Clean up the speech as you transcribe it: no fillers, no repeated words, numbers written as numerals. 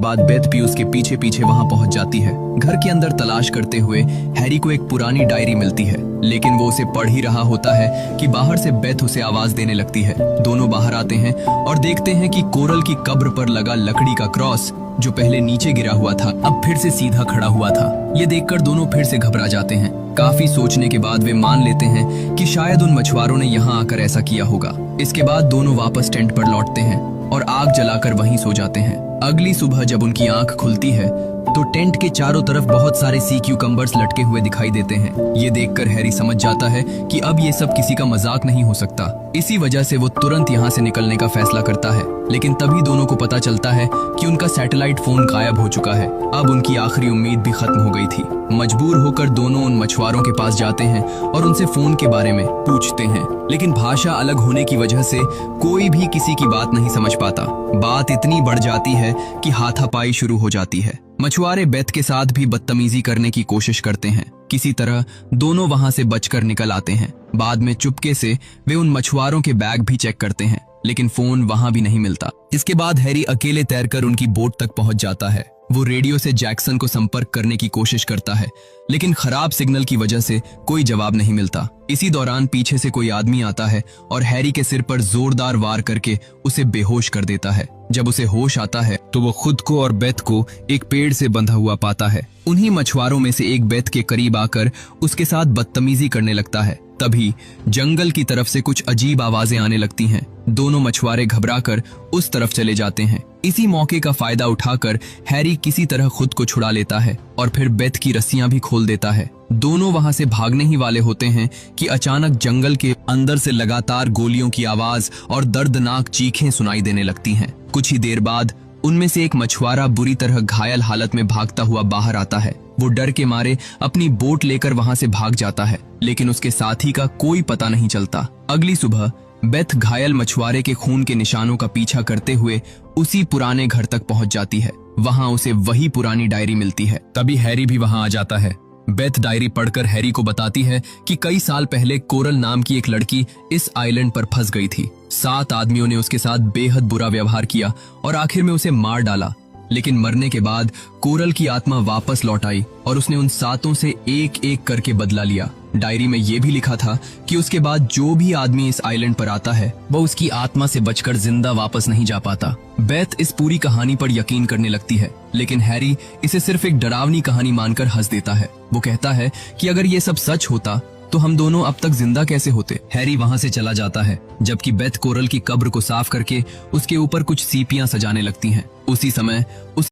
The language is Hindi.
बाद बेथ भी उसके पीछे पीछे वहां पहुंच जाती है। घर के अंदर तलाश करते हुए हैरी को एक पुरानी डायरी मिलती है, लेकिन वो उसे पढ़ ही रहा होता है कि बाहर से बेथ उसे आवाज देने लगती है। दोनों बाहर आते हैं और देखते हैं कि कोरल की कब्र पर लगा लकड़ी का क्रॉस, जो पहले नीचे गिरा हुआ था, अब फिर से सीधा खड़ा हुआ था। ये देखकर दोनों फिर से घबरा जाते हैं। काफी सोचने के बाद वे मान लेते हैं कि शायद उन मछुआरों ने यहाँ आकर ऐसा किया होगा। इसके बाद दोनों वापस टेंट पर लौटते हैं और आग जलाकर वहीं सो जाते हैं। अगली सुबह जब उनकी आंख खुलती है तो टेंट के चारों तरफ बहुत सारे सी क्यूकम्बर्स लटके हुए दिखाई देते हैं। ये देखकर हैरी समझ जाता है कि अब ये सब किसी का मजाक नहीं हो सकता। इसी वजह से वो तुरंत यहाँ से निकलने का फैसला करता है, लेकिन तभी दोनों को पता चलता है कि उनका सैटेलाइट फोन गायब हो चुका है। अब उनकी आखिरी उम्मीद भी खत्म हो गई थी। मजबूर होकर दोनों उन मछुआरों के पास जाते हैं और उनसे फोन के बारे में पूछते हैं, लेकिन भाषा अलग होने की वजह से कोई भी किसी की बात नहीं समझ पाता। बात इतनी बढ़ जाती है कि हाथापाई शुरू हो जाती है। मछुआरे बेथ के साथ भी बदतमीजी करने की कोशिश करते हैं। किसी तरह दोनों वहां से बचकर निकल आते हैं। बाद में चुपके से वे उन मछुआरों के बैग भी चेक करते हैं, लेकिन फोन वहां भी नहीं मिलता। इसके बाद हैरी अकेले तैरकर उनकी बोट तक पहुंच जाता है। वो रेडियो से जैक्सन को संपर्क करने की कोशिश करता है, लेकिन खराब सिग्नल की वजह से कोई जवाब नहीं मिलता। इसी दौरान पीछे से कोई आदमी आता है और हैरी के सिर पर जोरदार वार करके उसे बेहोश कर देता है। जब उसे होश आता है तो वो खुद को और बेथ को एक पेड़ से बंधा हुआ पाता है। उन्हीं मछुआरों में से एक बेथ के करीब आकर उसके साथ बदतमीजी करने लगता है। तभी जंगल की तरफ से कुछ अजीब आवाजें आने लगती हैं। दोनों मछुआरे घबराकर उस तरफ चले जाते हैं। इसी मौके का फायदा उठाकर हैरी किसी तरह खुद को छुड़ा लेता है और फिर बेथ की रस्सियां भी खोल देता है। दोनों वहां से भागने ही वाले होते हैं कि अचानक जंगल के अंदर से लगातार गोलियों की आवाज और दर्दनाक चीखें सुनाई देने लगती हैं। कुछ ही देर बाद उनमें से एक मछुआरा बुरी तरह घायल हालत में भागता हुआ बाहर आता है। वो डर के मारे अपनी बोट लेकर वहां से भाग जाता है, लेकिन उसके साथी का कोई पता नहीं चलता। अगली सुबह बेथ घायल मछुआरे के खून के निशानों का पीछा करते हुए उसी पुराने घर तक पहुंच जाती है। वहां उसे वही पुरानी डायरी मिलती है। तभी हैरी भी वहां आ जाता है। बेथ डायरी पढ़कर हैरी को बताती है कि कई साल पहले कोरल नाम की एक लड़की इस आइलैंड पर फंस गई थी। 7 आदमियों ने उसके साथ बेहद बुरा व्यवहार किया और आखिर में उसे मार डाला, लेकिन मरने के बाद कोरल की आत्मा वापस लौट आई और उसने उन 7 से एक एक करके बदला लिया। डायरी में यह भी लिखा था कि उसके बाद जो भी आदमी इस आइलैंड पर आता है वो उसकी आत्मा से बचकर जिंदा वापस नहीं जा पाता। बेथ इस पूरी कहानी पर यकीन करने लगती है, लेकिन हैरी इसे सिर्फ एक डरावनी कहानी मानकर हंस देता है। वो कहता है कि अगर ये सब सच होता तो हम दोनों अब तक जिंदा कैसे होते। हैरी वहां से चला जाता है, जबकि बेथ कोरल की कब्र को साफ करके उसके ऊपर कुछ सीपियां सजाने लगती हैं। उसी समय उस